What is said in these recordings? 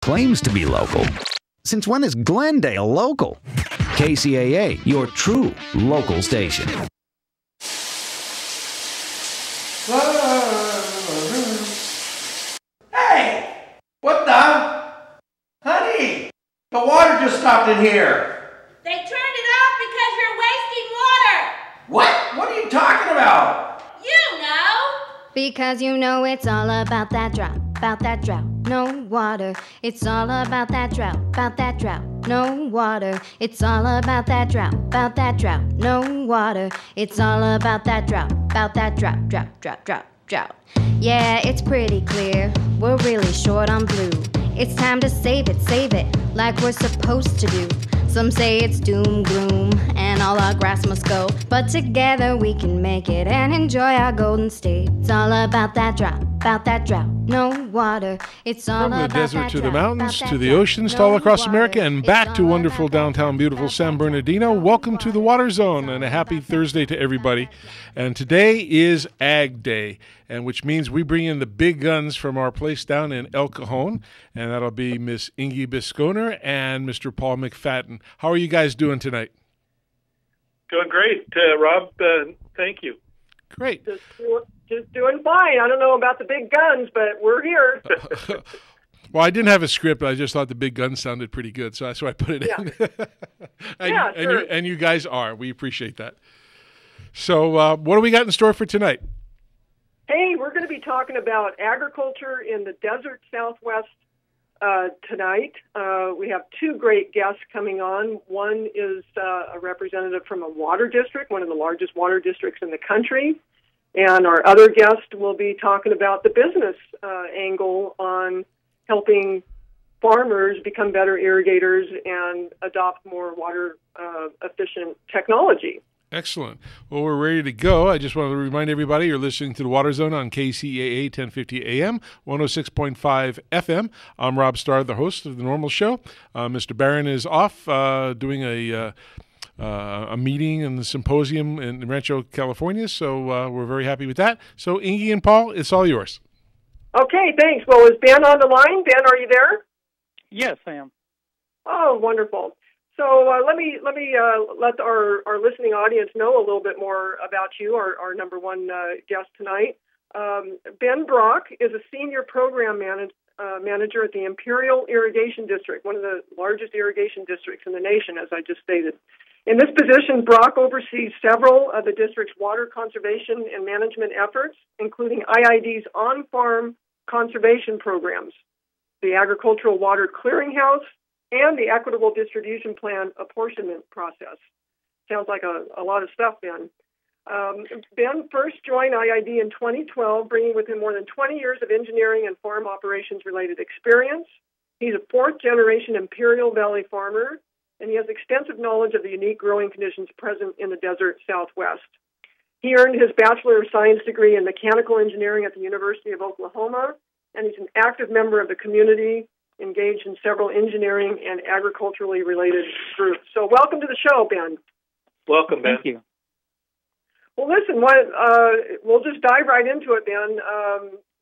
claims to be local. Since when is Glendale local? KCAA, your true local station. Hey! What the? Honey! The water just stopped in here! They turned it off because you're wasting water! What? What are you talking about? You know! Because you know it's all about that drought, no water. It's all about that drought, no water. It's all about that drought, no water. It's all about that drought. Yeah, it's pretty clear, we're really short on blue. It's time to save it, like we're supposed to do. Some say it's doom, gloom, and all our grass must go. But together we can make it and enjoy our golden state. It's all about that drought, no water. It's all From about the desert that to the drought, mountains about to that the drought, oceans to no all across water. America and It's back to all wonderful about that downtown drought, beautiful about San that Bernardino. drought, Welcome to the Water it's Zone all and a about happy that Thursday drought, to everybody. And today is Ag Day, and which means we bring in the big guns from our place down in El Cajon, and that'll be Miss Ingy Bisconer and Mr. Paul McFadden. How are you guys doing tonight? Doing great, Rob. Thank you. Great. Just doing fine. I don't know about the big guns, but we're here. Well, I didn't have a script, but I just thought the big guns sounded pretty good, so that's why I put it in. And you guys are. We appreciate that. So what do we got in store for tonight? Hey, we're going to be talking about agriculture in the desert Southwest tonight. We have two great guests coming on. One is a representative from a water district, one of the largest water districts in the country. And our other guest will be talking about the business angle on helping farmers become better irrigators and adopt more water efficient technology. Excellent. Well, we're ready to go. I just want to remind everybody you're listening to the Water Zone on KCAA 1050 AM, 106.5 FM. I'm Rob Starr, the host of the normal show. Mr. Barron is off doing a meeting and the symposium in Rancho, California, so we're very happy with that. So, Ingy and Paul, it's all yours. Okay, thanks. Well, is Ben on the line? Ben, are you there? Yes, I am. Oh, wonderful. So let me let our listening audience know a little bit more about you, our number one guest tonight. Ben Brock is a senior program manager at the Imperial Irrigation District, one of the largest irrigation districts in the nation, as I just stated. In this position, Brock oversees several of the district's water conservation and management efforts, including IID's on-farm conservation programs, the Agricultural Water Clearinghouse, and the Equitable Distribution Plan apportionment process. Sounds like a lot of stuff, Ben. Ben first joined IID in 2012, bringing with him more than 20 years of engineering and farm operations-related experience. He's a fourth-generation Imperial Valley farmer, and he has extensive knowledge of the unique growing conditions present in the desert Southwest. He earned his Bachelor of Science degree in Mechanical Engineering at the University of Oklahoma, and he's an active member of the community, engaged in several engineering and agriculturally related groups. So welcome to the show, Ben. Welcome, Ben. Thank you. Well, listen, we'll just dive right into it, Ben.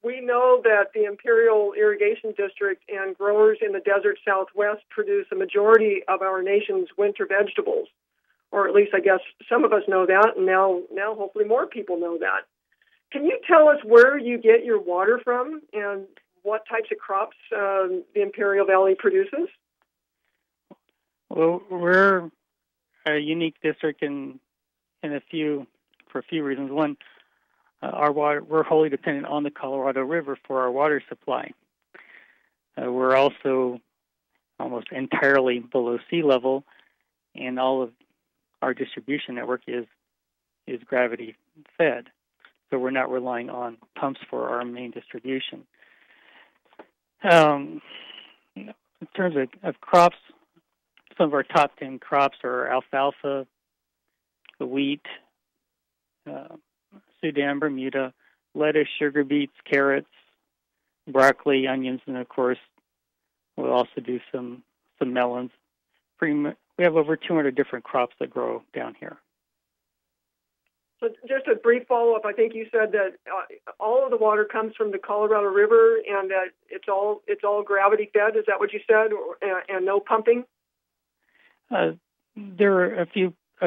We know that the Imperial Irrigation District and growers in the desert Southwest produce a majority of our nation's winter vegetables, or at least I guess some of us know that, and now hopefully more people know that. Can you tell us where you get your water from and what types of crops the Imperial Valley produces? Well, we're a unique district for a few reasons. One, our water, we're wholly dependent on the Colorado River for our water supply. We're also almost entirely below sea level, and all of our distribution network is gravity fed. So we're not relying on pumps for our main distribution. In terms of crops, some of our top 10 crops are alfalfa, wheat, Sudan, Bermuda, lettuce, sugar beets, carrots, broccoli, onions, and of course, we'll also do some melons. We have over 200 different crops that grow down here. So just a brief follow-up. I think you said that all of the water comes from the Colorado River, and that it's all gravity fed. Is that what you said, and no pumping? There are a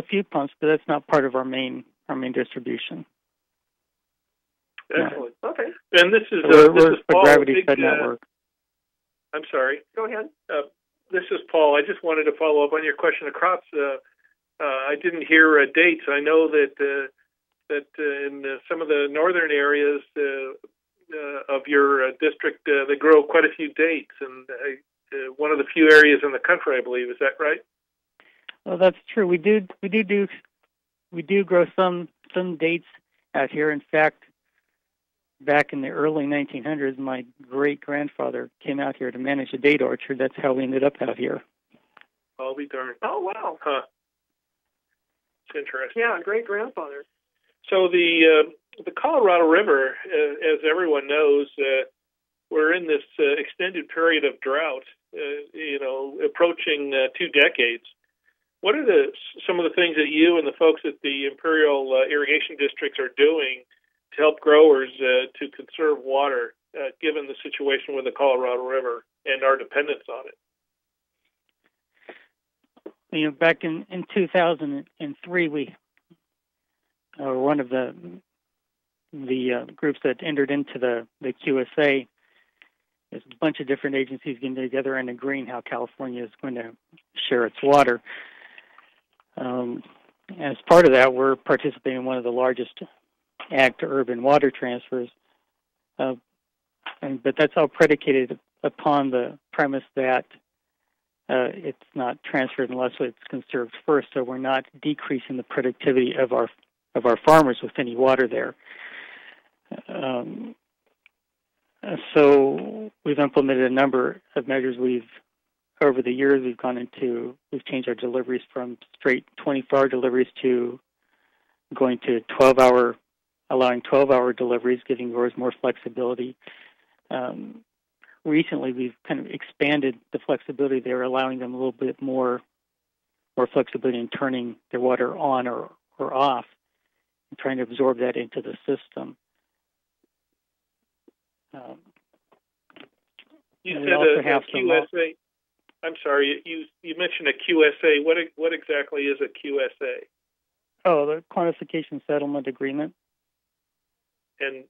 few pumps, but that's not part of our main distribution. Excellent. No. Okay. And this is we're Paul, a gravity fed network. I'm sorry. Go ahead. This is Paul. I just wanted to follow up on your question of crops. I didn't hear dates. I know that in some of the northern areas of your district, they grow quite a few dates, and one of the few areas in the country, I believe. Is that right? Well, that's true. We do grow some dates out here. In fact, back in the early 1900s, my great-grandfather came out here to manage a date orchard. That's how we ended up out here. I'll be darned. Oh, wow. Huh. It's interesting. Yeah, great-grandfather. So the Colorado River, as everyone knows, we're in this extended period of drought, approaching 2 decades. What are some of the things that you and the folks at the Imperial Irrigation Districts are doing to help growers to conserve water, given the situation with the Colorado River and our dependence on it? Back in 2003, we were one of the groups that entered into the QSA. There's a bunch of different agencies getting together and agreeing how California is going to share its water. As part of that, we're participating in one of the largest ag-to-urban water transfers, but that's all predicated upon the premise that it's not transferred unless it's conserved first. So we're not decreasing the productivity of our farmers with any water there. So we've implemented a number of measures. Over the years, we've changed our deliveries from straight 24-hour deliveries to going to allowing 12-hour deliveries, giving growers more flexibility. Recently, we've kind of expanded the flexibility there, allowing them a little bit more flexibility in turning their water on or off, and trying to absorb that into the system. You said a QSA. I'm sorry, you mentioned a QSA. What exactly is a QSA? Oh, the Quantification Settlement Agreement. And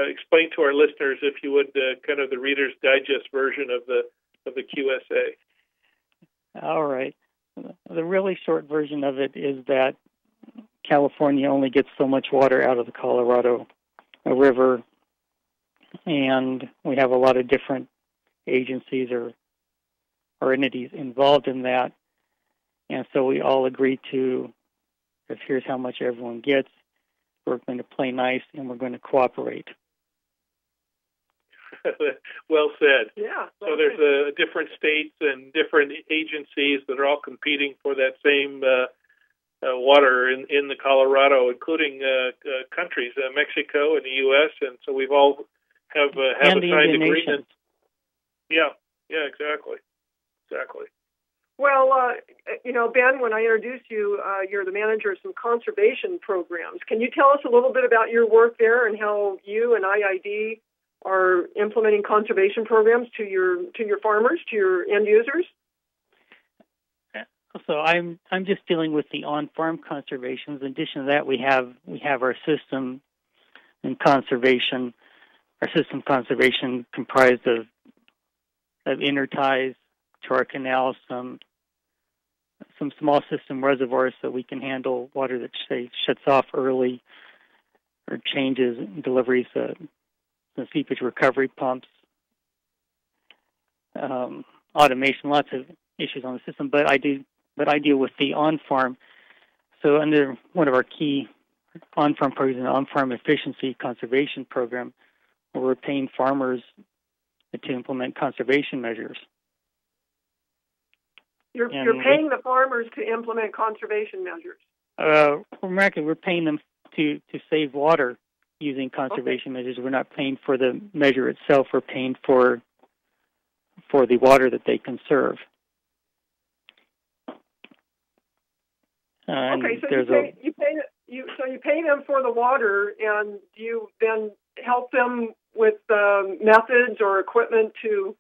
explain to our listeners, if you would, kind of the Reader's Digest version of the QSA. All right. The really short version of it is that California only gets so much water out of the Colorado River, and we have a lot of different agencies or entities involved in that, and so we all agree to, if here's how much everyone gets, we're going to play nice and we're going to cooperate. Well said. Yeah. So there's different states and different agencies that are all competing for that same water in the Colorado, including countries, Mexico and the U.S., and so we've all have a signed agreement. Yeah, exactly. Well, Ben, when I introduced you, you're the manager of some conservation programs. Can you tell us a little bit about your work there and how you and IID are implementing conservation programs to your farmers, to your end users? So I'm just dealing with the on-farm conservation. In addition to that, we have our system in conservation. Our system conservation comprised of inner ties to our canals, some small system reservoirs so we can handle water that shuts off early, or changes deliveries, the seepage recovery pumps, automation, lots of issues on the system. But I deal with the on-farm. So under one of our key on-farm programs, an on-farm efficiency conservation program, where we're paying farmers to implement conservation measures. You're paying the farmers to implement conservation measures. We're paying them to save water using conservation measures. We're not paying for the measure itself. We're paying for the water that they conserve. Okay, so you you pay them for the water, and do you then help them with methods or equipment to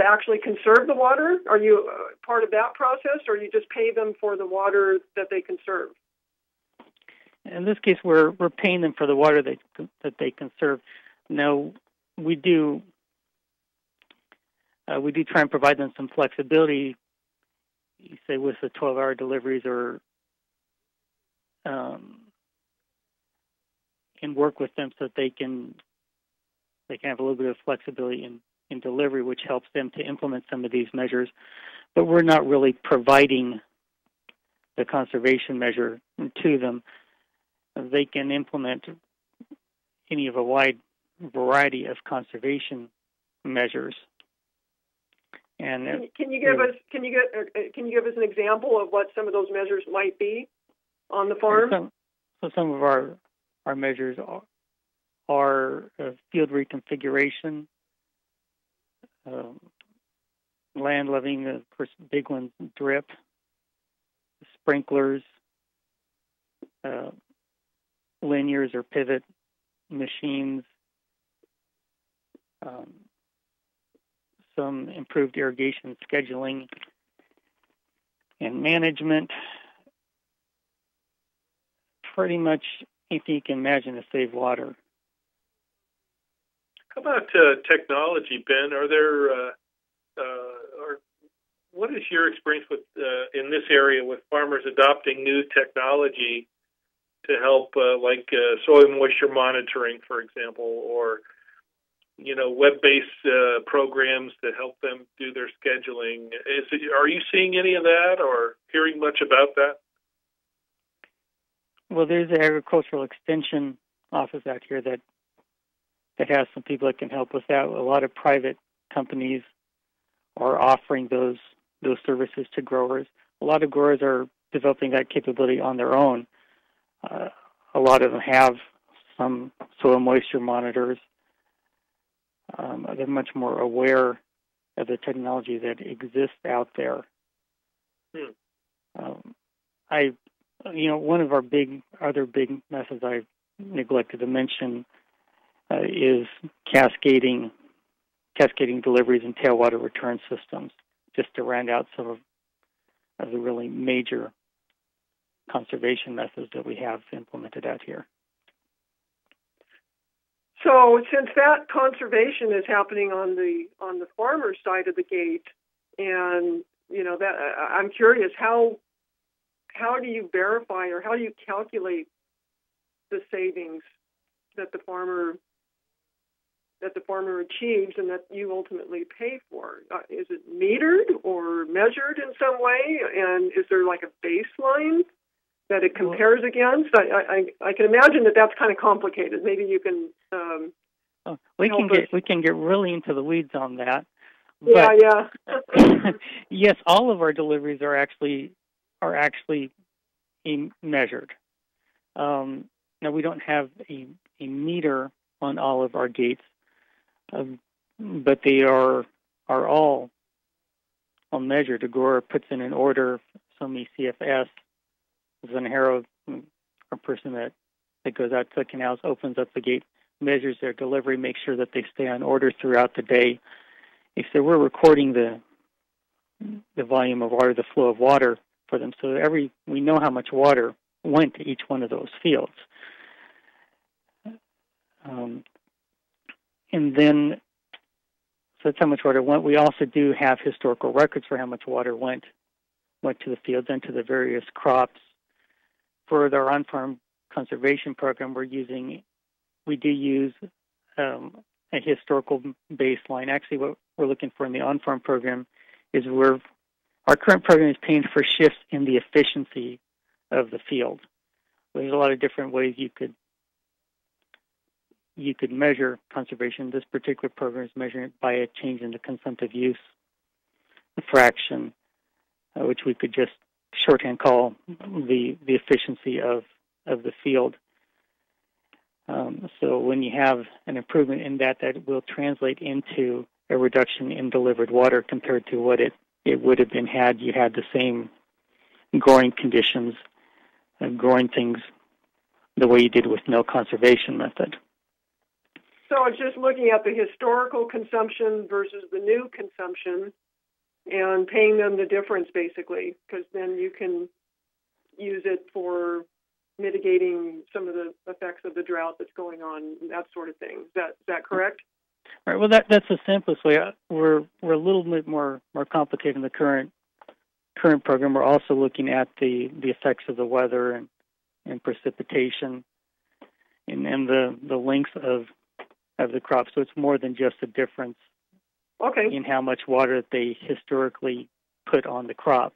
actually conserve the water? Are you part of that process, or you just pay them for the water that they conserve? In this case, we're paying them for the water that they conserve. Now, we do try and provide them some flexibility, you say, with the 12-hour deliveries, or and work with them so that they can have a little bit of flexibility in delivery, which helps them to implement some of these measures. But we're not really providing the conservation measure to them. They can implement any of a wide variety of conservation measures. And can you give us an example of what some of those measures might be on the farm? Some of our measures are field reconfiguration, land leveling, of course, big ones, drip, sprinklers, linears or pivot machines, some improved irrigation scheduling and management. Pretty much anything you can imagine to save water. How about technology, Ben? Are there what is your experience with in this area with farmers adopting new technology to help, like soil moisture monitoring, for example, or web-based programs that help them do their scheduling? Are you seeing any of that or hearing much about that? Well, there's the Agricultural Extension Office out here that has some people that can help with that. A lot of private companies are offering those services to growers. A lot of growers are developing that capability on their own. A lot of them have some soil moisture monitors. They're much more aware of the technology that exists out there. One of our other big methods I neglected to mention is cascading deliveries and tailwater return systems, just to round out some of the really major conservation methods that we have implemented out here. So, since that conservation is happening on the farmer's side of the gate, and that I'm curious, how do you verify or how do you calculate the savings that the farmer achieves and that you ultimately pay for? Is it metered or measured in some way? And is there like a baseline that it compares against? I can imagine that that's kind of complicated. Maybe you can. We can get really into the weeds on that. Yeah. Yes, all of our deliveries are actually measured. Now, we don't have a meter on all of our gates, but they are all measured. A grower puts in an order, so many CFS. There's an arrow, a person that goes out to the canals, opens up the gate, measures their delivery, makes sure that they stay on order throughout the day. So we're recording the volume of water, the flow of water for them. So we know how much water went to each one of those fields. And then, so that's how much water went. We also do have historical records for how much water went to the fields and to the various crops. For our on-farm conservation program, we do use a historical baseline. Actually, what we're looking for in the on-farm program is our current program is paying for shifts in the efficiency of the field. There's a lot of different ways you could measure conservation. This particular program is measuring it by a change in the consumptive use fraction, which we could just shorthand call the efficiency of the field. So when you have an improvement in that will translate into a reduction in delivered water compared to what it would have been had you had the same growing conditions growing things the way you did with no conservation method. So it's just looking at the historical consumption versus the new consumption and paying them the difference, basically, because then you can use it for mitigating some of the effects of the drought that's going on, that sort of thing. Is that correct? All right. Well, that's the simplest way. We're a little bit more complicated in the current program. We're also looking at the effects of the weather and precipitation and the length of the crop. So it's more than just a difference in how much water they historically put on the crop.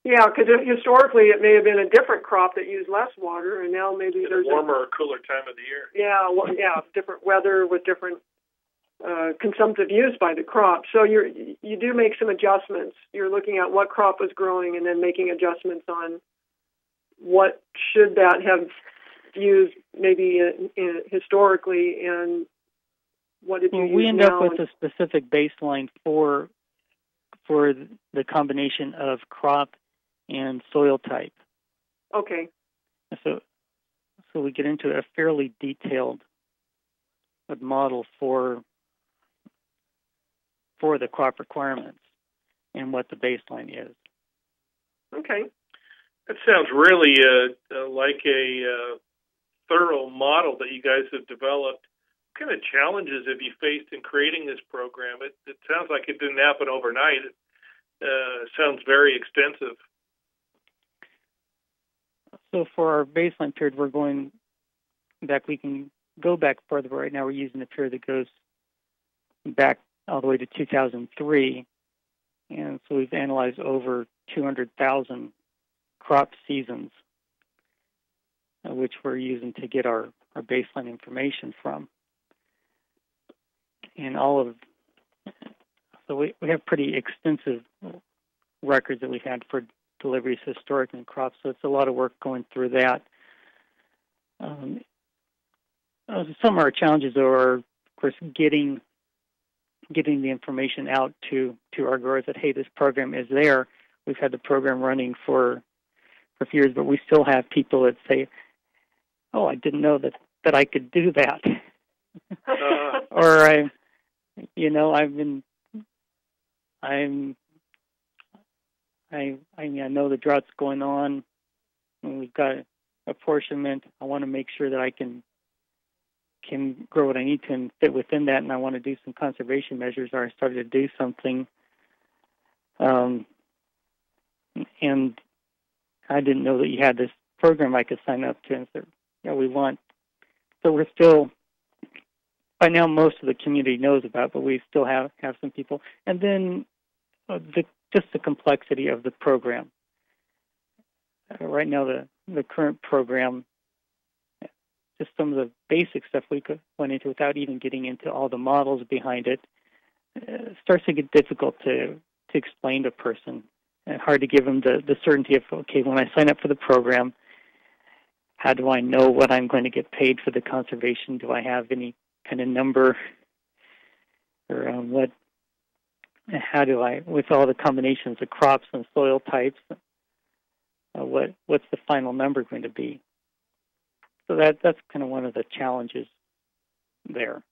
Yeah, because historically it may have been a different crop that used less water, and now maybe there's a warmer or cooler time of the year. Yeah, different weather with different consumptive use by the crop. So you do make some adjustments. You're looking at what crop was growing and then making adjustments on what should that have used maybe historically and what did you use we end now? up with a specific baseline for the combination of crop and soil type. Okay. So we get into a fairly detailed model for the crop requirements and what the baseline is. Okay. That sounds really like a thorough model that you guys have developed. What kind of challenges have you faced in creating this program? It sounds like it didn't happen overnight. It sounds very extensive. So for our baseline period, we're going back. We can go back further. Right now, we're using a period that goes back all the way to 2003, and so we've analyzed over 200,000 crop seasons, which we're using to get our baseline information from. And so we have pretty extensive records that we've had for deliveries historically in crops, so it's a lot of work going through that. Some of our challenges are, of course, getting the information out to our growers that, hey, this program is there. We've had the program running for a few years, but we still have people that say, oh, I didn't know that I could do that. Or I know the drought's going on, and we've got apportionment. I want to make sure that I can grow what I need to and fit within that, and I want to do some conservation measures, or I started to do something. And I didn't know that you had this program I could sign up to. And so, we want. So we're still, by now most of the community knows about, but we still have some people. And then just the complexity of the program. Right now, the current program, just some of the basic stuff we went into without even getting into all the models behind it, starts to get difficult to explain to a person, and hard to give them the certainty of, okay, when I sign up for the program, how do I know what I'm going to get paid for the conservation? Do I have any kind of number? Or how do I, with all the combinations of crops and soil types, what's the final number going to be? So that's kind of one of the challenges there.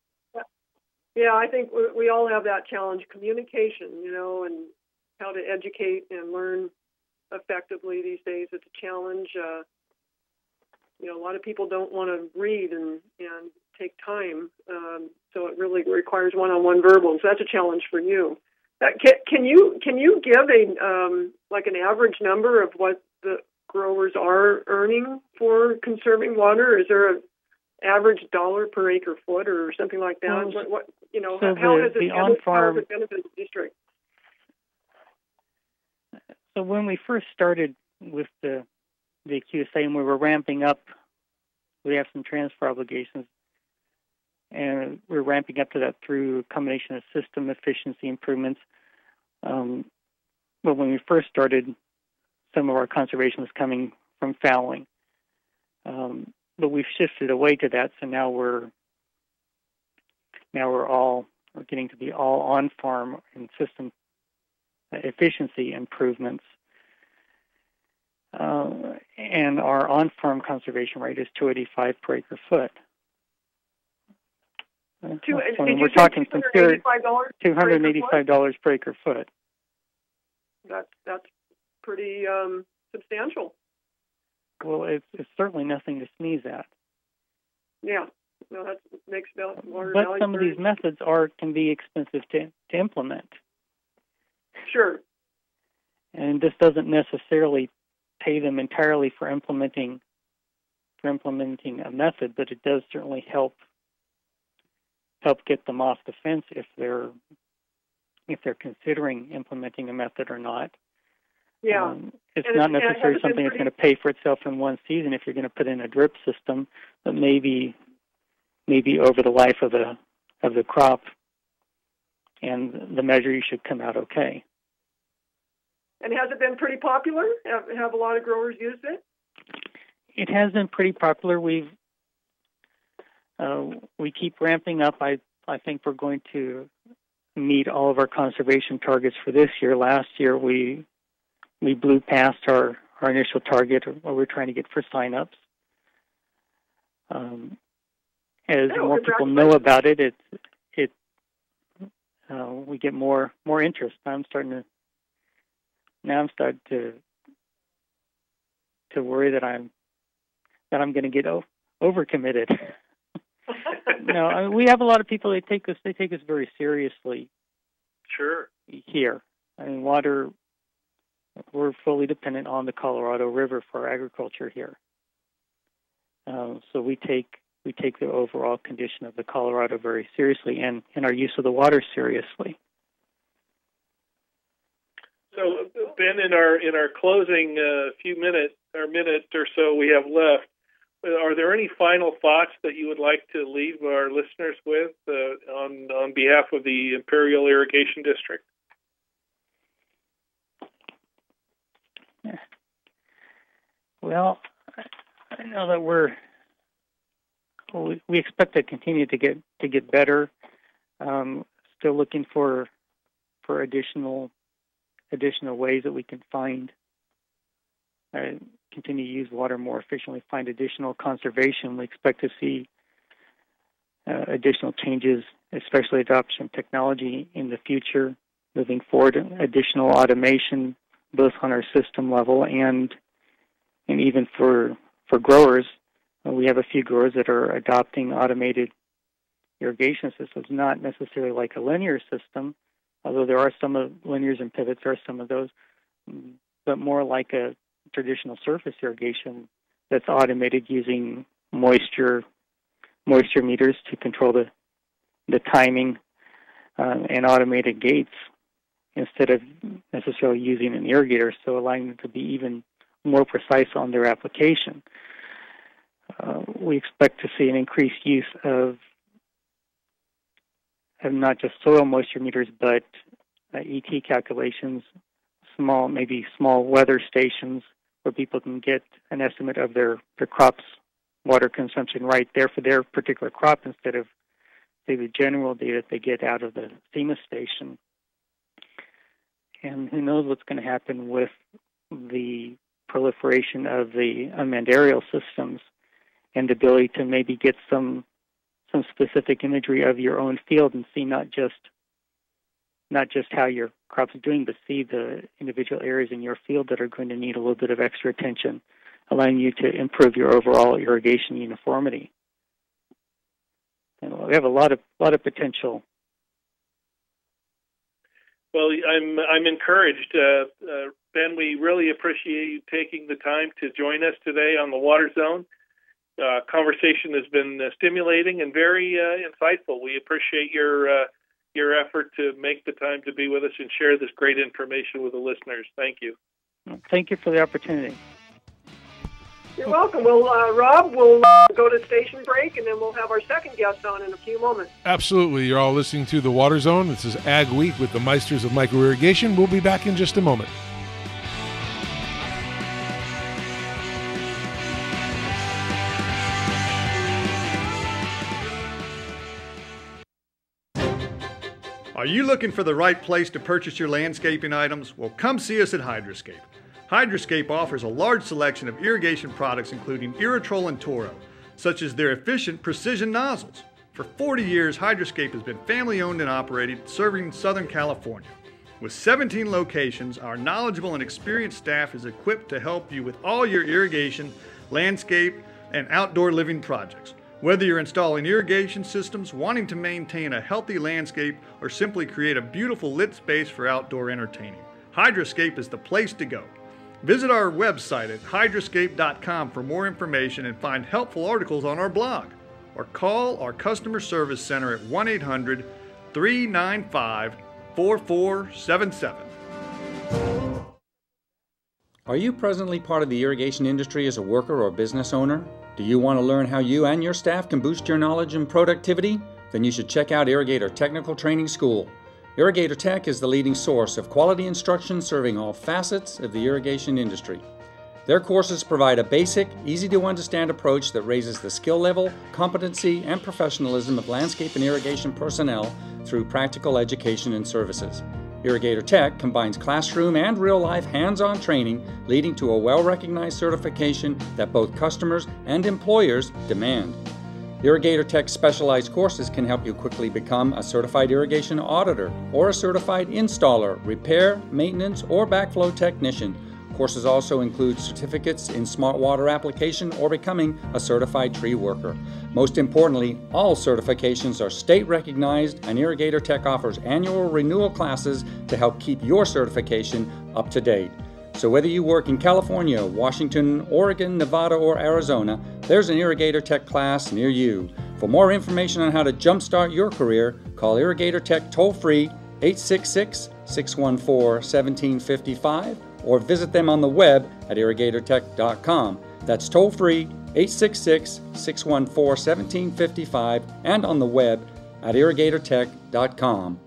Yeah, I think we all have that challenge, communication, and how to educate and learn effectively these days. It's a challenge. A lot of people don't want to read and take time, so it really requires one-on-one verbal. So that's a challenge for you. Can you give an average number of what the growers are earning for conserving water? Is there an average dollar per acre foot or something like that? So how has the on-farm benefited the district? So when we first started with the QSA and we were ramping up, we have some transfer obligations, and we're ramping up to that through a combination of system efficiency improvements. But when we first started, some of our conservation was coming from fallowing. But we've shifted away to that, so now we're getting to be all on-farm and system efficiency improvements. and our on-farm conservation rate is $285 per acre foot. We're talking $285 per acre foot. That's pretty substantial. Well, it's certainly nothing to sneeze at. Yeah, no, that makes water. But some of these methods can be expensive to implement. Sure. And this doesn't necessarily pay them entirely for implementing a method, but it does certainly help get them off the fence if they're considering implementing a method or not. Yeah. It's not necessarily something that's going to pay for itself in one season if you're going to put in a drip system, but maybe over the life of the crop and the measure, you should come out okay. And has it been pretty popular? Have a lot of growers used it? It has been pretty popular. We keep ramping up. I think we're going to meet all of our conservation targets for this year. Last year we blew past our initial target, or what we're trying to get for sign-ups. As more people know about it, we get more interest. I'm starting to worry that I'm going to get overcommitted. No, we have a lot of people. They take us very seriously. Sure. Here, water. We're fully dependent on the Colorado River for our agriculture here. So we take the overall condition of the Colorado very seriously, and our use of the water seriously. So, Ben, in our closing minute or so we have left, are there any final thoughts that you would like to leave our listeners with on behalf of the Imperial Irrigation District? Well, I know that we expect to continue to get better. Still looking for additional ways that we can find continue to use water more efficiently, find additional conservation. We expect to see additional changes, especially adoption of technology in the future, moving forward, additional automation, both on our system level and even for growers. We have a few growers that are adopting automated irrigation systems, not necessarily like a linear system, although there are some linears and pivots, there are some of those, but more like a traditional surface irrigation that's automated using moisture meters to control the timing and automated gates instead of necessarily using an irrigator, so allowing them to be even more precise on their application. We expect to see an increased use of not just soil moisture meters, but ET calculations, small weather stations where people can get an estimate of their crop's water consumption right there for their particular crop instead of, say, the general data they get out of the SEMA station. And who knows what's going to happen with the proliferation of the unmanned aerial systems and the ability to maybe get some specific imagery of your own field and see not just how your crop's doing, but see the individual areas in your field that are going to need a little bit of extra attention, allowing you to improve your overall irrigation uniformity. And we have a lot of potential. Well, I'm encouraged, Ben. We really appreciate you taking the time to join us today on the Water Zone. Conversation has been stimulating and very insightful. We appreciate your effort to make the time to be with us and share this great information with the listeners. Thank you. Thank you for the opportunity. You're welcome. Well, Rob, we'll go to station break, and then we'll have our second guest on in a few moments. Absolutely. You're all listening to The Water Zone. This is Ag Week with the Meisters of Microirrigation. We'll be back in just a moment. Are you looking for the right place to purchase your landscaping items? Well, come see us at Hydroscape. Hydroscape offers a large selection of irrigation products including Irritrol and Toro, such as their efficient precision nozzles. For 40 years, Hydroscape has been family-owned and operated, serving Southern California. With 17 locations, our knowledgeable and experienced staff is equipped to help you with all your irrigation, landscape, and outdoor living projects. Whether you're installing irrigation systems, wanting to maintain a healthy landscape, or simply create a beautiful lit space for outdoor entertaining, Hydroscape is the place to go. Visit our website at hydroscape.com for more information and find helpful articles on our blog, or call our customer service center at 1-800-395-4477. Are you presently part of the irrigation industry as a worker or business owner? Do you want to learn how you and your staff can boost your knowledge and productivity? Then you should check out Irrigator Technical Training School. Irrigator Tech is the leading source of quality instruction serving all facets of the irrigation industry. Their courses provide a basic, easy-to-understand approach that raises the skill level, competency, and professionalism of landscape and irrigation personnel through practical education and services. Irrigator Tech combines classroom and real-life hands-on training, leading to a well-recognized certification that both customers and employers demand. Irrigator Tech's specialized courses can help you quickly become a certified irrigation auditor or a certified installer, repair, maintenance, or backflow technician. Courses also include certificates in smart water application or becoming a certified tree worker. Most importantly, all certifications are state recognized, and Irrigator Tech offers annual renewal classes to help keep your certification up to date. So whether you work in California, Washington, Oregon, Nevada, or Arizona, there's an Irrigator Tech class near you. For more information on how to jumpstart your career, call Irrigator Tech toll-free 866-614-1755 or visit them on the web at irrigatortech.com. That's toll-free 866-614-1755 and on the web at irrigatortech.com.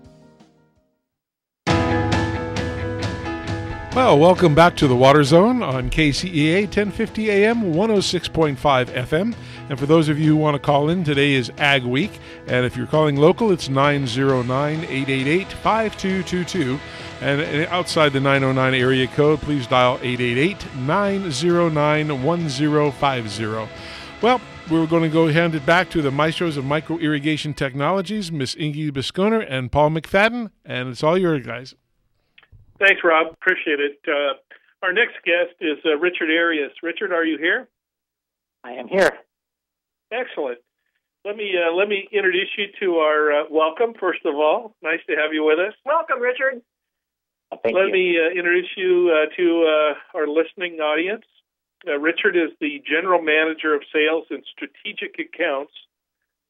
Well, welcome back to the Water Zone on KCEA 1050 AM, 106.5 FM. And for those of you who want to call in, today is Ag Week. And if you're calling local, it's 909-888-5222. And outside the 909 area code, please dial 888-909-1050. Well, we're going to go hand it back to the maestros of micro irrigation technologies, Miss Ingy Bisconer and Paul McFadden. And it's all yours, guys. Thanks, Rob. Appreciate it. Our next guest is Richard Arias. Richard, are you here? I am here. Excellent. Let me introduce you to our welcome. First of all, nice to have you with us. Welcome, Richard. Let me introduce you to our listening audience. Richard is the General Manager of Sales and Strategic Accounts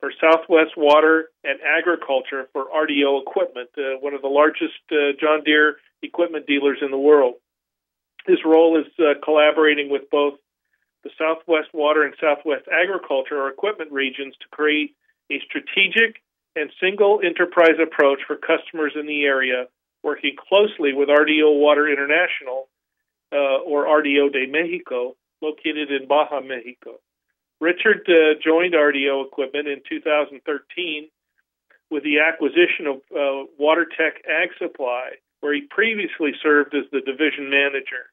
for Southwest Water and Agriculture for RDO Equipment, one of the largest John Deere equipment dealers in the world. His role is collaborating with both the Southwest Water and Southwest Agriculture or equipment regions to create a strategic and single enterprise approach for customers in the area, working closely with RDO Water International, or RDO de Mexico, located in Baja, Mexico. Richard joined RDO Equipment in 2013 with the acquisition of WaterTech Ag Supply, where he previously served as the division manager.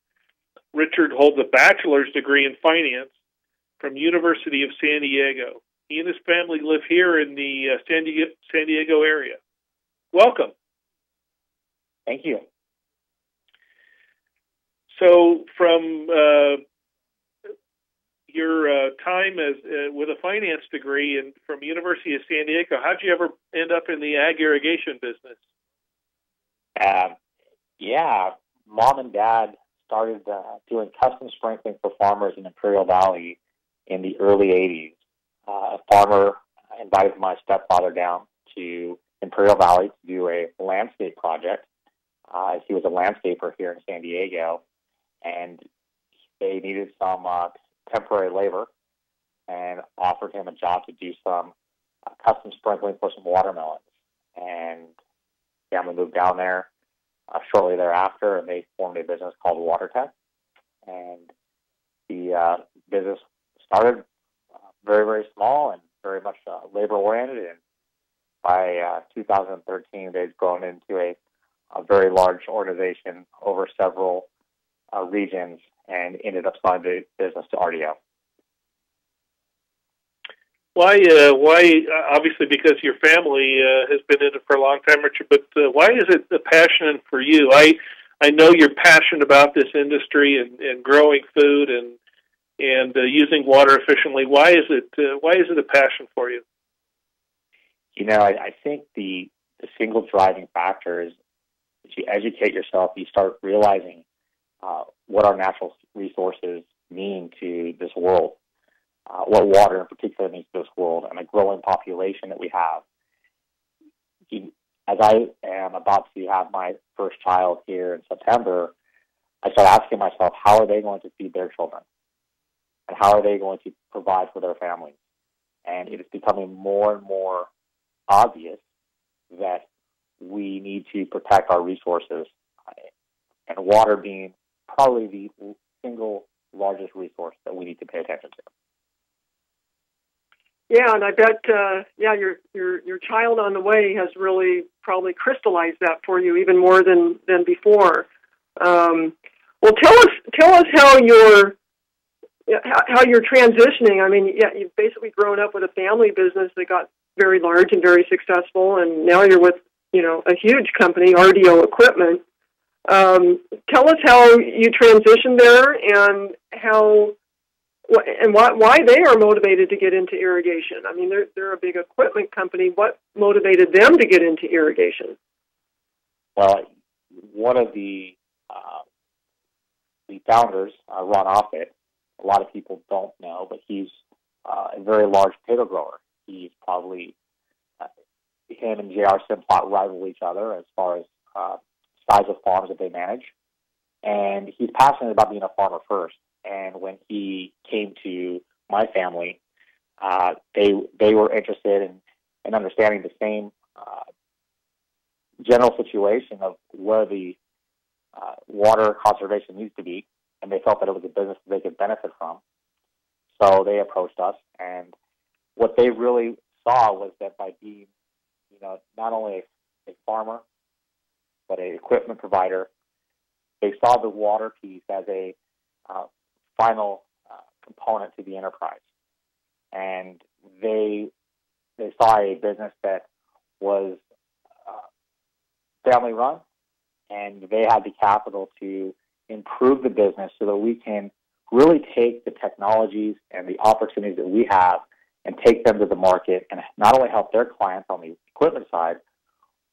Richard holds a bachelor's degree in finance from University of San Diego. He and his family live here in the San Diego area. Welcome. Thank you. So, from your time as with a finance degree and from University of San Diego, how'd you ever end up in the ag irrigation business? Mom and Dad started doing custom sprinkling for farmers in Imperial Valley in the early 80s. A farmer invited my stepfather down to Imperial Valley to do a landscape project. He was a landscaper here in San Diego, and they needed some temporary labor and offered him a job to do some custom sprinkling for some watermelons. And family moved down there shortly thereafter, and they formed a business called WaterTech. And the business started very, very small and very much labor-oriented. And by 2013, they'd grown into a very large organization over several regions and ended up selling the business to RDO. Why? Obviously, because your family has been in it for a long time, Richard. But why is it a passion for you? I know you're passionate about this industry and growing food and using water efficiently. Why is it a passion for you? I think the single driving factor is that you educate yourself. You start realizing what our natural resources mean to this world. What water in particular means to this world, and a growing population that we have. As I am about to have my first child here in September, I start asking myself, how are they going to feed their children? And how are they going to provide for their families? And it is becoming more and more obvious that we need to protect our resources, and water being probably the single largest resource that we need to pay attention to. Yeah, and I bet, your child on the way has really probably crystallized that for you even more than before. Well, tell us how you're transitioning. I mean, you've basically grown up with a family business that got very large and very successful, and now you're with a huge company, RDO Equipment. Tell us how you transitioned there and why they are motivated to get into irrigation. I mean, they're a big equipment company. What motivated them to get into irrigation? Well, one of the founders, Ron Offit, a lot of people don't know, but he's a very large potato grower. He's probably, him and J.R. Simplot rival each other as far as size of farms that they manage. And he's passionate about being a farmer first. And when he came to my family, they were interested in understanding the same general situation of where the water conservation needs to be, and they felt that it was a business that they could benefit from. So they approached us, and what they really saw was that by being, not only a farmer, but an equipment provider, they saw the water piece as a final component to the enterprise. And they saw a business that was family run, and they had the capital to improve the business so that we can really take the technologies and the opportunities that we have and take them to the market and not only help their clients on the equipment side,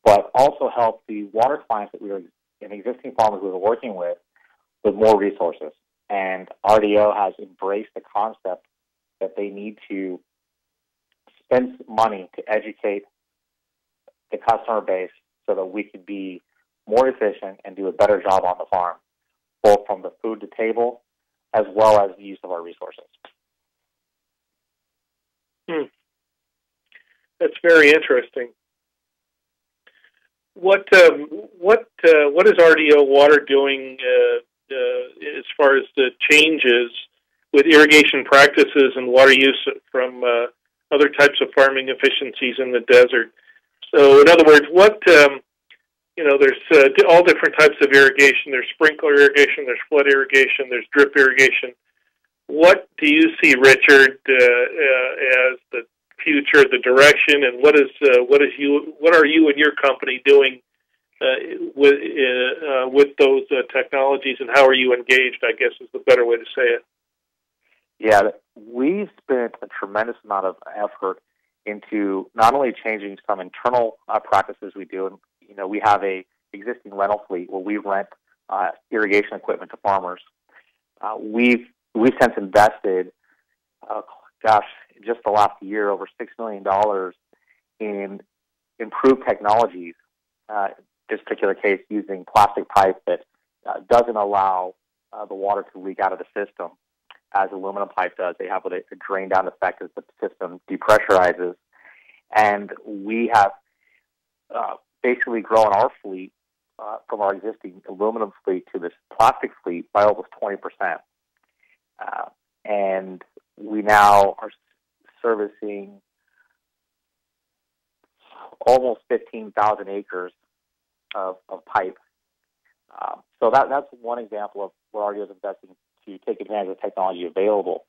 but also help the water clients that we were, and existing farmers we were working with more resources. And RDO has embraced the concept that they need to spend money to educate the customer base so that we can be more efficient and do a better job on the farm, both from the food to table as well as the use of our resources. That's very interesting. What is RDO Water doing as far as the changes with irrigation practices and water use from other types of farming efficiencies in the desert? So, in other words, there's all different types of irrigation. There's sprinkler irrigation, there's flood irrigation, there's drip irrigation. What do you see, Richard, as the future, the direction, and what are you and your company doing with those technologies, and how are you engaged, I guess is the better way to say it? Yeah, we've spent a tremendous amount of effort into not only changing some internal practices we do, and we have a existing rental fleet where we rent irrigation equipment to farmers. We've since invested, just the last year, over $6 million in improved technologies. This particular case, using plastic pipe that doesn't allow the water to leak out of the system as aluminum pipe does. They have a drain down effect as the system depressurizes. And we have basically grown our fleet from our existing aluminum fleet to this plastic fleet by almost 20%. And we now are servicing almost 15,000 acres of pipe. So that's one example of where RDO is investing to take advantage of technology available.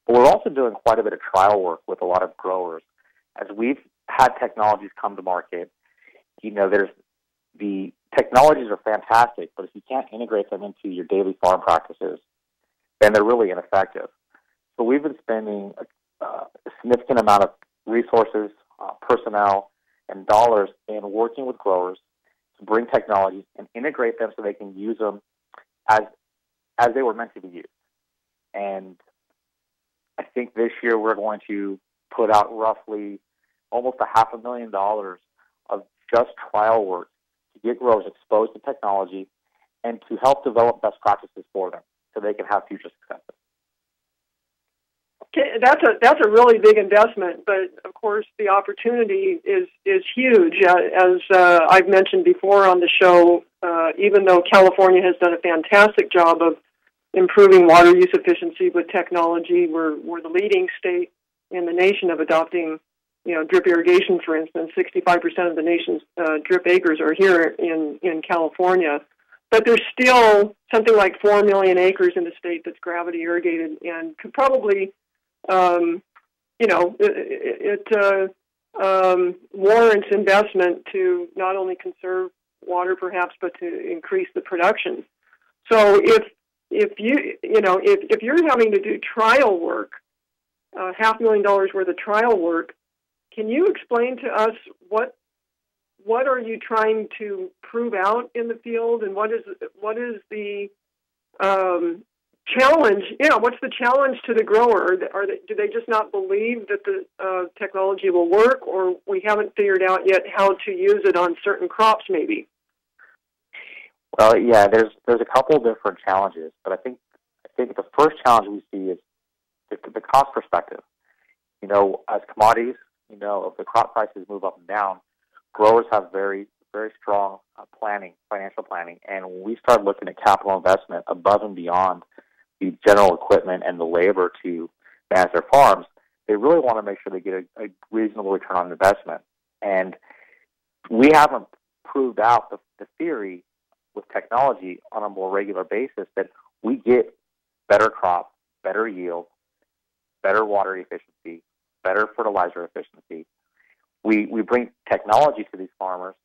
But we're also doing quite a bit of trial work with a lot of growers. As we've had technologies come to market, there's the technologies are fantastic, but if you can't integrate them into your daily farm practices, then they're really ineffective. So we've been spending a significant amount of resources, personnel, and dollars in working with growers to bring technologies and integrate them so they can use them as they were meant to be used. And I think this year we're going to put out roughly almost $500,000 of just trial work to get growers exposed to technology and to help develop best practices for them so they can have future successes. Okay, that's a really big investment, but of course the opportunity is huge. As I've mentioned before on the show, even though California has done a fantastic job of improving water use efficiency with technology, we're the leading state in the nation of adopting, drip irrigation. For instance, 65% of the nation's drip acres are here in California. But there's still something like 4 million acres in the state that's gravity irrigated and could probably, warrants investment to not only conserve water perhaps, but to increase the production. So if you're having to do trial work, $500,000 worth of trial work, can you explain to us what are you trying to prove out in the field, and what is the challenge? What's the challenge to the grower? Do they just not believe that the technology will work, or we haven't figured out yet how to use it on certain crops, maybe? Well, yeah, there's a couple of different challenges, but I think the first challenge we see is the cost perspective. As commodities, if the crop prices move up and down, growers have very, very strong financial planning, and when we start looking at capital investment above and beyond the general equipment and the labor to manage their farms, they really want to make sure they get a reasonable return on investment. And we haven't proved out the theory with technology on a more regular basis that we get better crop, better yield, better water efficiency, better fertilizer efficiency. We bring technology to these farmers,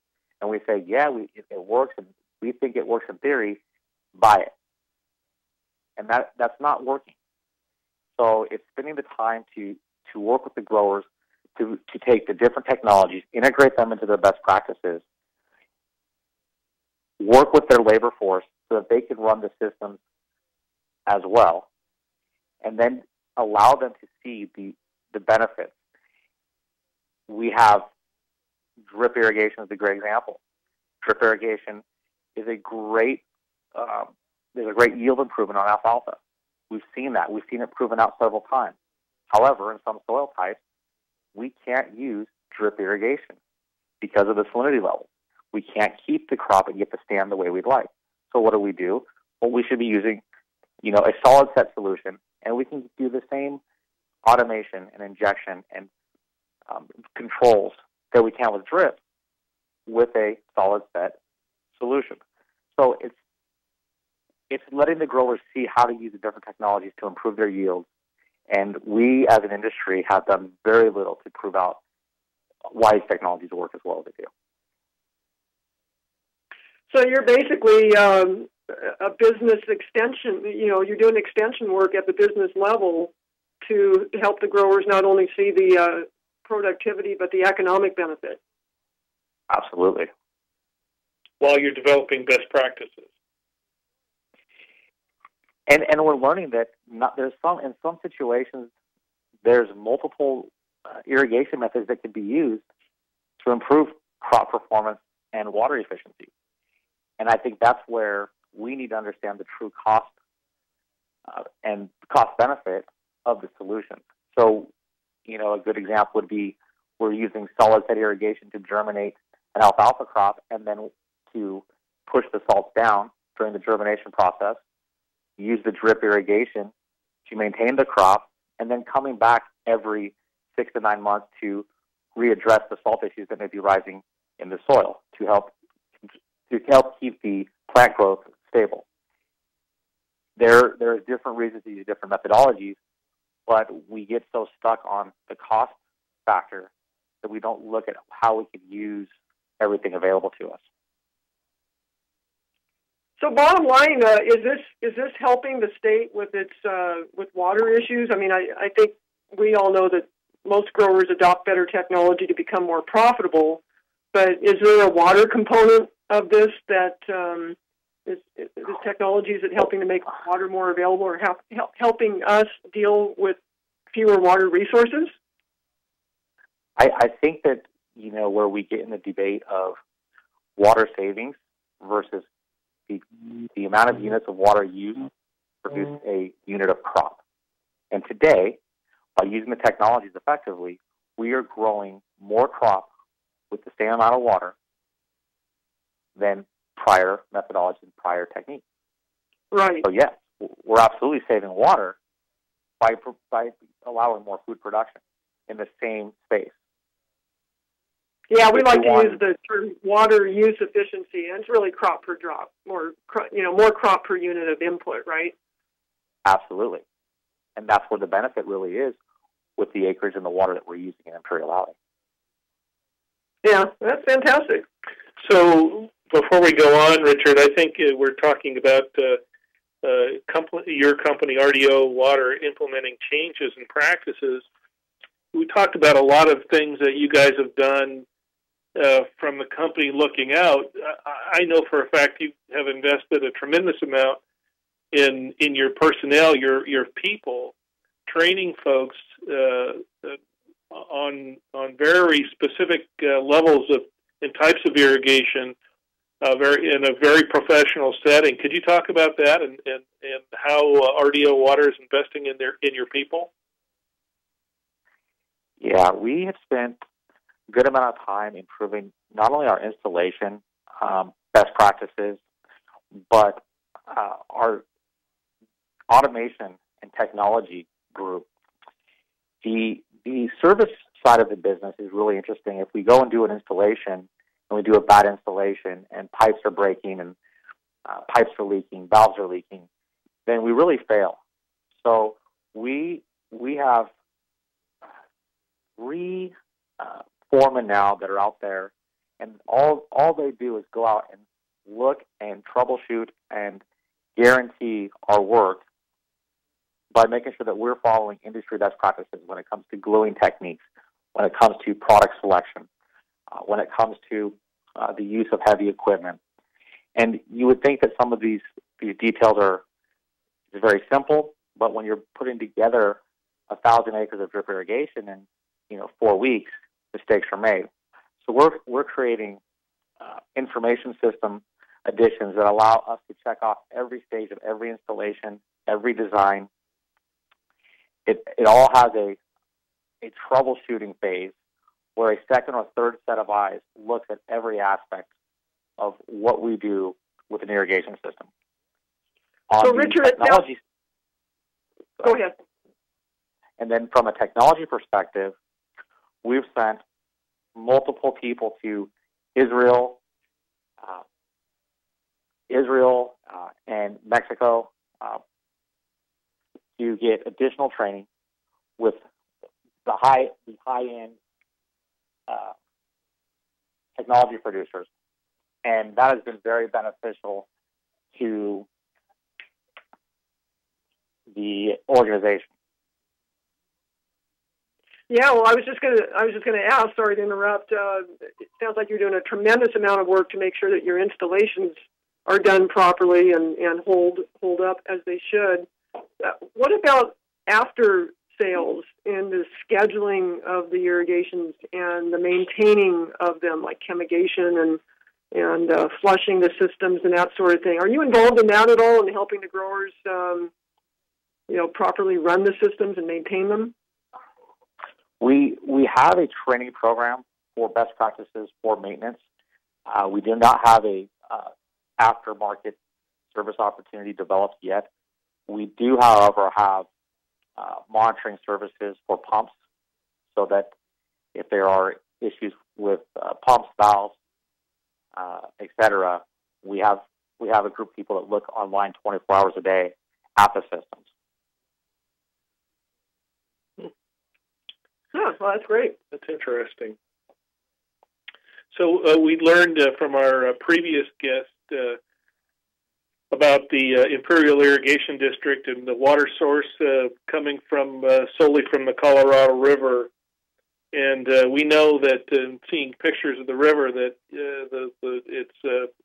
and we say, it works, and we think it works in theory, buy it. And that's not working. So it's spending the time to work with the growers to take the different technologies, integrate them into their best practices, work with their labor force so that they can run the systems as well, and then allow them to see the benefits. We have drip irrigation as a great example. Drip irrigation is a great there's a great yield improvement on alfalfa. We've seen that. We've seen it proven out several times. However, in some soil types, we can't use drip irrigation because of the salinity level. We can't keep the crop and get the stand the way we'd like. So what do? Well, we should be using, a solid set solution, and we can do the same automation and injection and controls that we can with drip with a solid set solution. So it's letting the growers see how to use the different technologies to improve their yields. And we, as an industry, have done very little to prove out why these technologies work as well as they do. So you're basically a business extension. You're doing extension work at the business level to help the growers not only see the productivity but the economic benefit. Absolutely. While you're developing best practices. And we're learning that in some situations there's multiple irrigation methods that can be used to improve crop performance and water efficiency. And I think that's where we need to understand the true cost and cost benefit of the solution. So, a good example would be we're using solid set irrigation to germinate an alfalfa crop and then to push the salts down during the germination process, use the drip irrigation to maintain the crop, and then coming back every 6 to 9 months to readdress the salt issues that may be rising in the soil to help keep the plant growth stable. There are different reasons to use different methodologies, but we get so stuck on the cost factor that we don't look at how we could use everything available to us. So bottom line, is this helping the state with its with water issues? I mean, I think we all know that most growers adopt better technology to become more profitable, but is there a water component of this that is technology, is it helping to make water more available or helping us deal with fewer water resources? I think that, where we get in the debate of water savings versus the amount of units of water used to produce a unit of crop. And today, by using the technologies effectively, we are growing more crop with the same amount of water than prior methodologies and prior techniques. Right. So yes, we're absolutely saving water by allowing more food production in the same space. Yeah, we like to use the term water use efficiency, and it's really crop per drop, more crop per unit of input, right? Absolutely. And that's where the benefit really is with the acreage and the water that we're using in Imperial Valley. Yeah, that's fantastic. So before we go on, Richard, I think we're talking about your company, RDO Water, implementing changes and practices. We talked about a lot of things that you guys have done from the company looking out. I know for a fact you have invested a tremendous amount in your personnel, your people, training folks on very specific levels of and types of irrigation, in a very professional setting. Could you talk about that and how RDO Water is investing in your people? Yeah, we have spent a good amount of time improving not only our installation best practices, but our automation and technology group. The service side of the business is really interesting. If we go and do an installation and we do a bad installation and pipes are breaking and pipes are leaking, valves are leaking, then we really fail. So we have three foremen now that are out there, and all they do is go out and look and troubleshoot and guarantee our work by making sure that we're following industry best practices when it comes to gluing techniques, when it comes to product selection, when it comes to the use of heavy equipment. And you would think that some of these details are very simple, but when you're putting together 1,000 acres of drip irrigation in 4 weeks, mistakes are made. So we're creating information system additions that allow us to check off every stage of every installation, every design. It all has a troubleshooting phase where a second or third set of eyes looks at every aspect of what we do with an irrigation system. So, Richard, go ahead. And then from a technology perspective, we've sent multiple people to Israel and Mexico to get additional training with the high-end technology producers, and that has been very beneficial to the organization. Yeah, well, I was just gonna ask. Sorry to interrupt. It sounds like you're doing a tremendous amount of work to make sure that your installations are done properly and hold up as they should. What about after sales and the scheduling of the irrigations and the maintaining of them, like chemigation and flushing the systems and that sort of thing? Are you involved in that at all, in helping the growers, properly run the systems and maintain them? We have a training program for best practices for maintenance. We do not have a aftermarket service opportunity developed yet. We do, however, have monitoring services for pumps, so that if there are issues with pumps, valves, etc., we have we have a group of people that look online 24 hours a day at the systems. Yeah, well, that's great. That's interesting. So we learned from our previous guest about the Imperial Irrigation District and the water source coming from solely from the Colorado River. And we know that seeing pictures of the river that it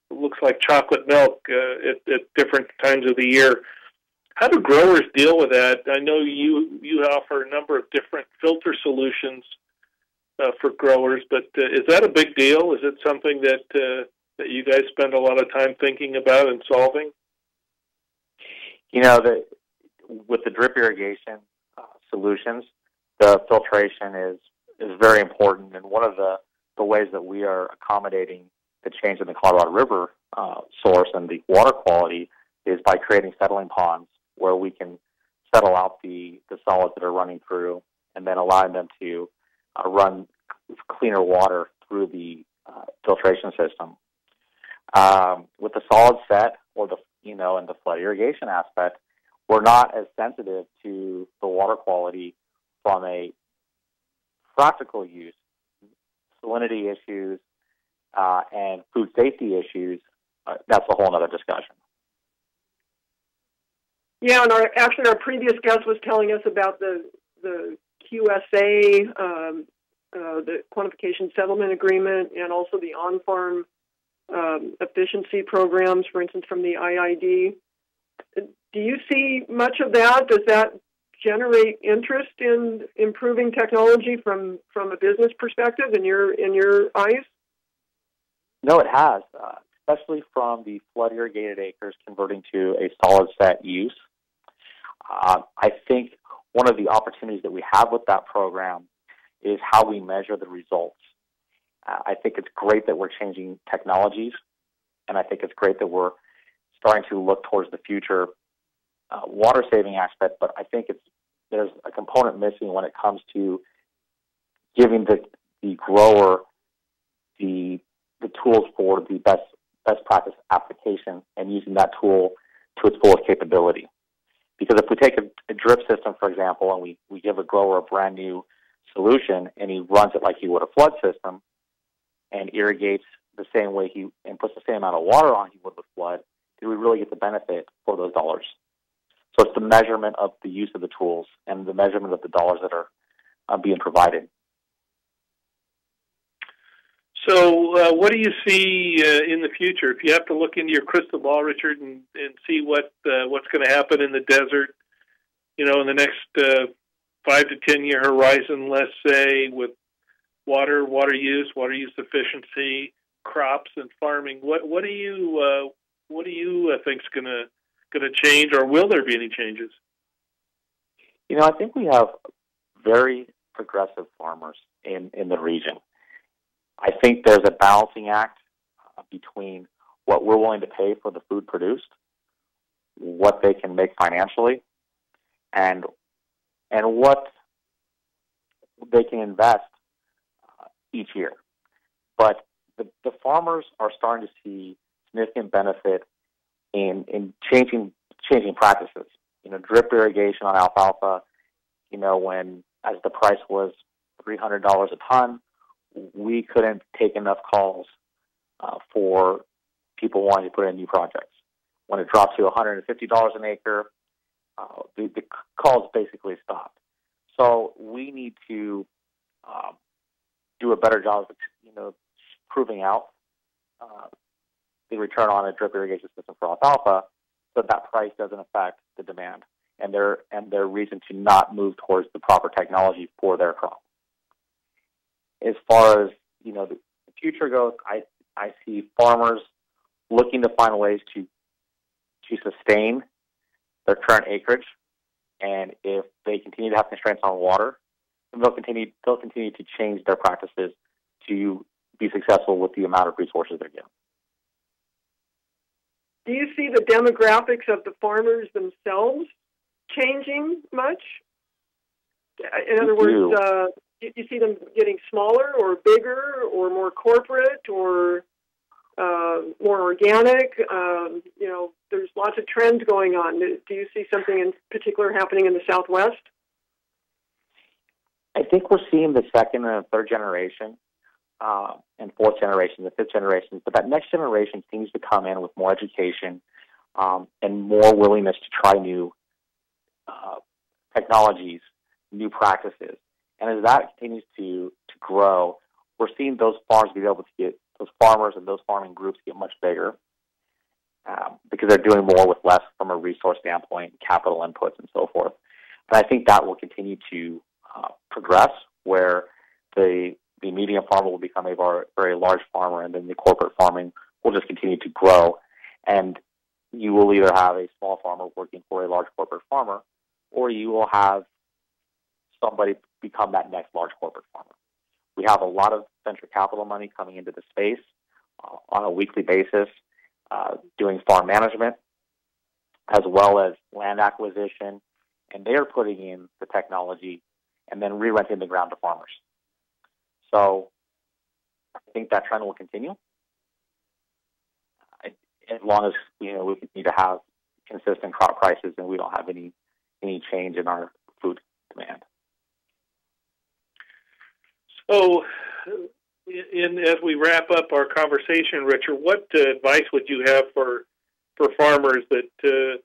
looks like chocolate milk at different times of the year. How do growers deal with that? I know you offer a number of different filter solutions for growers, but is that a big deal? Is it something that you guys spend a lot of time thinking about and solving? You know, with the drip irrigation solutions, the filtration is very important, and one of the ways that we are accommodating the change in the Colorado River source and the water quality is by creating settling ponds where we can settle out the solids that are running through and then allowing them to run cleaner water through the filtration system. With the solid set or and the flood irrigation aspect, we're not as sensitive to the water quality from a practical use. Salinity issues and food safety issues, that's a whole other discussion. Yeah, and our previous guest was telling us about the QSA, the Quantification Settlement Agreement, and also the on-farm efficiency programs, for instance, from the IID. Do you see much of that? Does that generate interest in improving technology from a business perspective in your eyes? No, it has, especially from the flood irrigated acres converting to a solid set use. I think one of the opportunities that we have with that program is how we measure the results. I think it's great that we're changing technologies, and I think it's great that we're starting to look towards the future water saving aspect, but I think there's a component missing when it comes to giving the grower the tools for the best practice application and using that tool to its fullest capability. Because if we take a drip system, for example, and we give a grower a brand new solution and he runs it like he would a flood system and irrigates the same way and puts the same amount of water on he would with flood, do we really get the benefit for those dollars? So it's the measurement of the use of the tools and the measurement of the dollars that are being provided. So what do you see in the future? If you have to look into your crystal ball, Richard, and see what's going to happen in the desert, in the next 5 to 10 year horizon, let's say, with water use efficiency, crops, and farming, what do you think's going to change, or will there be any changes? I think we have very progressive farmers in the region. I think there's a balancing act between what we're willing to pay for the food produced, what they can make financially, and what they can invest each year. But the farmers are starting to see significant benefit in changing practices. Drip irrigation on alfalfa, when as the price was $300 a ton, we couldn't take enough calls for people wanting to put in new projects. When it dropped to $150 an acre, the calls basically stopped. So we need to do a better job of, proving out the return on a drip irrigation system for alfalfa, so that price doesn't affect the demand and their reason to not move towards the proper technology for their crop. As far as the future goes, I see farmers looking to find ways to sustain their current acreage, and if they continue to have constraints on water, then they'll continue to change their practices to be successful with the amount of resources they're given. Do you see the demographics of the farmers themselves changing much? In other words, do you see them getting smaller or bigger or more corporate, or more organic? There's lots of trends going on. Do you see something in particular happening in the Southwest? I think we're seeing the second and third generation and fourth generation, the fifth generation, but that next generation seems to come in with more education and more willingness to try new technologies, new practices. And as that continues to grow, we're seeing those farms be able to get, those farmers and those farming groups get much bigger because they're doing more with less from a resource standpoint, capital inputs, and so forth. And I think that will continue to progress, where the medium farmer will become a very large farmer, and then the corporate farming will just continue to grow. And you will either have a small farmer working for a large corporate farmer, or you will have somebody become that next large corporate farmer. We have a lot of venture capital money coming into the space on a weekly basis, doing farm management, as well as land acquisition, and they're putting in the technology and then re-renting the ground to farmers. So I think that trend will continue as long as we continue to have consistent crop prices and we don't have any change in our food demand. So, as we wrap up our conversation, Richard, what advice would you have for farmers that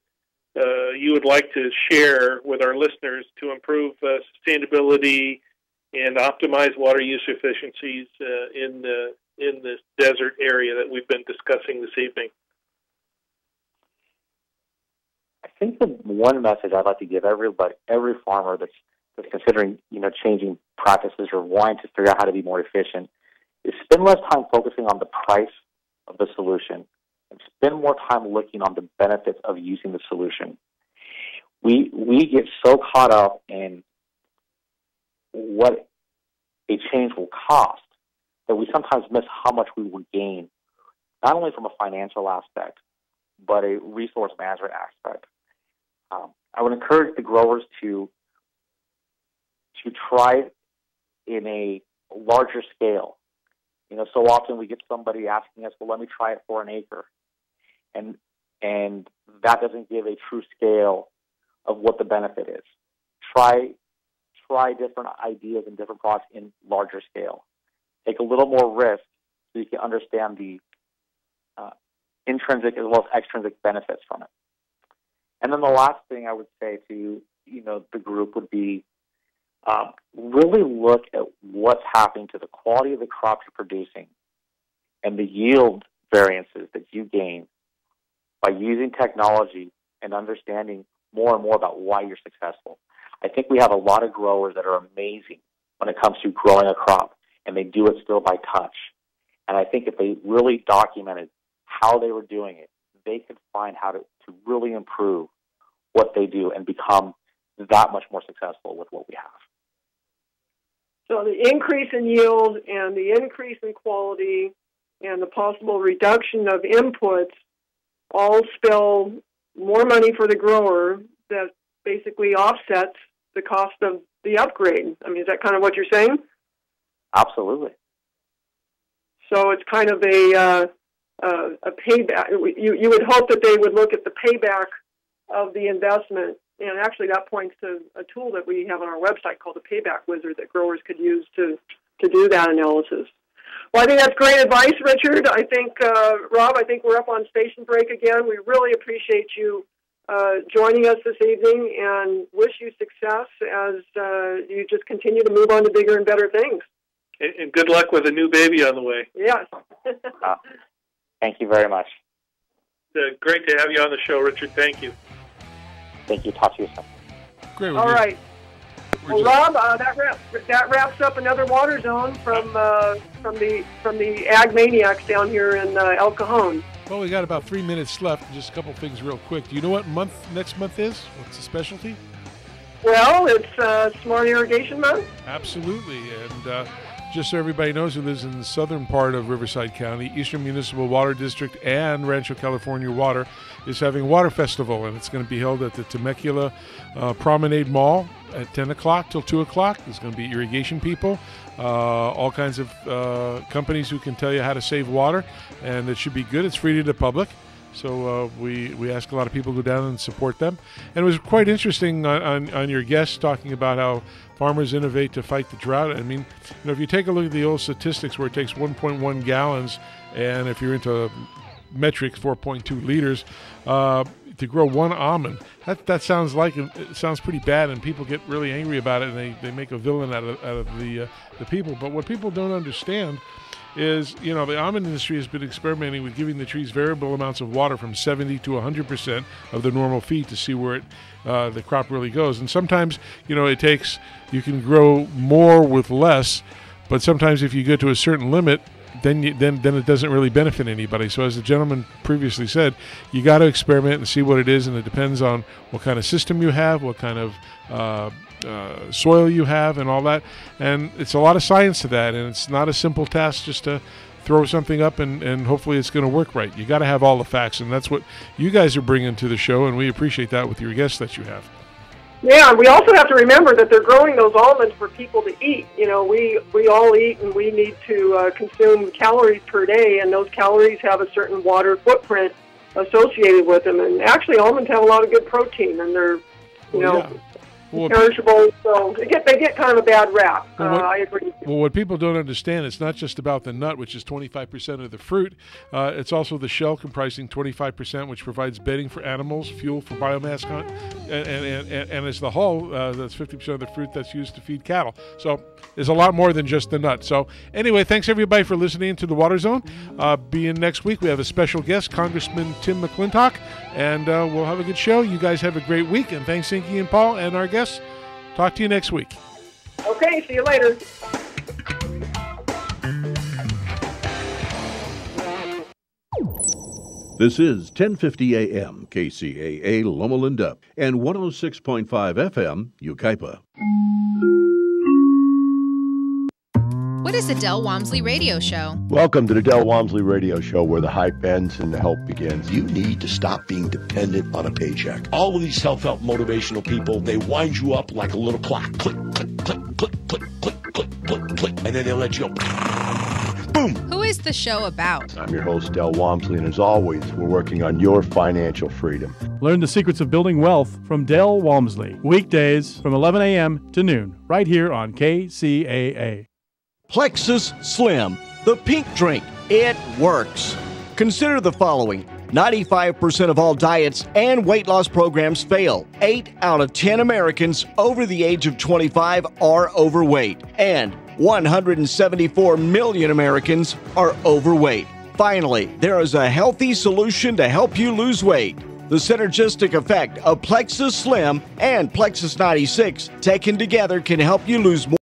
you would like to share with our listeners to improve sustainability and optimize water use efficiencies in this desert area that we've been discussing this evening? I think the one message I'd like to give every farmer that's considering changing practices or wanting to figure out how to be more efficient is spend less time focusing on the price of the solution and spend more time looking on the benefits of using the solution. We get so caught up in what a change will cost that we sometimes miss how much we will gain, not only from a financial aspect, but a resource management aspect. I would encourage the growers to try in a larger scale. So often we get somebody asking us, well, let me try it for an acre. And that doesn't give a true scale of what the benefit is. Try different ideas and different products in larger scale. Take a little more risk so you can understand the intrinsic as well as extrinsic benefits from it. And then the last thing I would say to the group would be really look at what's happening to the quality of the crops you're producing and the yield variances that you gain by using technology and understanding more and more about why you're successful. I think we have a lot of growers that are amazing when it comes to growing a crop, and they do it still by touch. And I think if they really documented how they were doing it, they could find how to really improve what they do and become that much more successful with what we have. So the increase in yield and the increase in quality and the possible reduction of inputs all spell more money for the grower that basically offsets the cost of the upgrade. I mean, is that kind of what you're saying? Absolutely. So it's kind of a payback. You would hope that they would look at the payback of the investment. And actually, that points to a tool that we have on our website called the Payback Wizard that growers could use to do that analysis. Well, I think that's great advice, Richard. I think, Rob, we're up on station break again. We really appreciate you joining us this evening and wish you success as you just continue to move on to bigger and better things. And good luck with a new baby on the way. Yes. Thank you very much. Great to have you on the show, Richard. Thank you. Thank you. Talk to you soon. Great. All right. Well, Rob, that wraps up another Water Zone from the Ag Maniacs down here in El Cajon. Well, we got about 3 minutes left. Just a couple things real quick. Do you know what next month is? What's the specialty? Well, it's Smart Irrigation Month. Absolutely. And just so everybody knows who lives in the southern part of Riverside County, Eastern Municipal Water District and Rancho California Water is having a water festival, and it's going to be held at the Temecula Promenade Mall at 10 o'clock till 2 o'clock. There's going to be irrigation people, all kinds of companies who can tell you how to save water, and it should be good. It's free to the public. So we ask a lot of people to go down and support them. And it was quite interesting on your guest talking about how farmers innovate to fight the drought. I mean, if you take a look at the old statistics where it takes 1.1 gallons, and if you're into metrics, 4.2 liters, to grow one almond, that sounds it sounds pretty bad, and people get really angry about it, and they make a villain out of the people. But what people don't understand is, the almond industry has been experimenting with giving the trees variable amounts of water from 70 to 100% of the normal feed to see where the crop really goes. And sometimes, you can grow more with less, but sometimes if you get to a certain limit, then it doesn't really benefit anybody. So as the gentleman previously said, you got to experiment and see what it is, and it depends on what kind of system you have, what kind of soil you have, and all that. And it's a lot of science to that, and it's not a simple task just to throw something up and hopefully it's going to work right. You got to have all the facts, and that's what you guys are bringing to the show, and we appreciate that with your guests that you have. Yeah, we also have to remember that they're growing those almonds for people to eat. We all eat, and we need to consume calories per day, and those calories have a certain water footprint associated with them. And actually, almonds have a lot of good protein, and they're, perishable, so they get kind of a bad rap. I agree. Well, what people don't understand, it's not just about the nut, which is 25% of the fruit. It's also the shell comprising 25%, which provides bedding for animals, fuel for biomass, and it's the hull that's 50% of the fruit that's used to feed cattle. So there's a lot more than just the nut. So anyway, thanks everybody for listening to the Water Zone. Be in next week. We have a special guest, Congressman Tim McClintock, and we'll have a good show. You guys have a great week, and thanks Inky and Paul and our guests. Talk to you next week. Okay, see you later. This is 1050 AM KCAA Loma Linda and 106.5 FM Yucaipa. What is the Del Walmsley Radio Show? Welcome to the Del Walmsley Radio Show, where the hype ends and the help begins. You need to stop being dependent on a paycheck. All of these self-help motivational people, they wind you up like a little clock. Click, click, click, click, click, click, click, click, click, and then they'll let you go. Boom! Who is the show about? I'm your host, Del Walmsley, and as always, we're working on your financial freedom. Learn the secrets of building wealth from Del Walmsley. Weekdays from 11 a.m. to noon, right here on KCAA. Plexus Slim, the pink drink. It works. Consider the following. 95% of all diets and weight loss programs fail. 8 out of 10 Americans over the age of 25 are overweight. And 174 million Americans are overweight. Finally, there is a healthy solution to help you lose weight. The synergistic effect of Plexus Slim and Plexus 96 taken together can help you lose more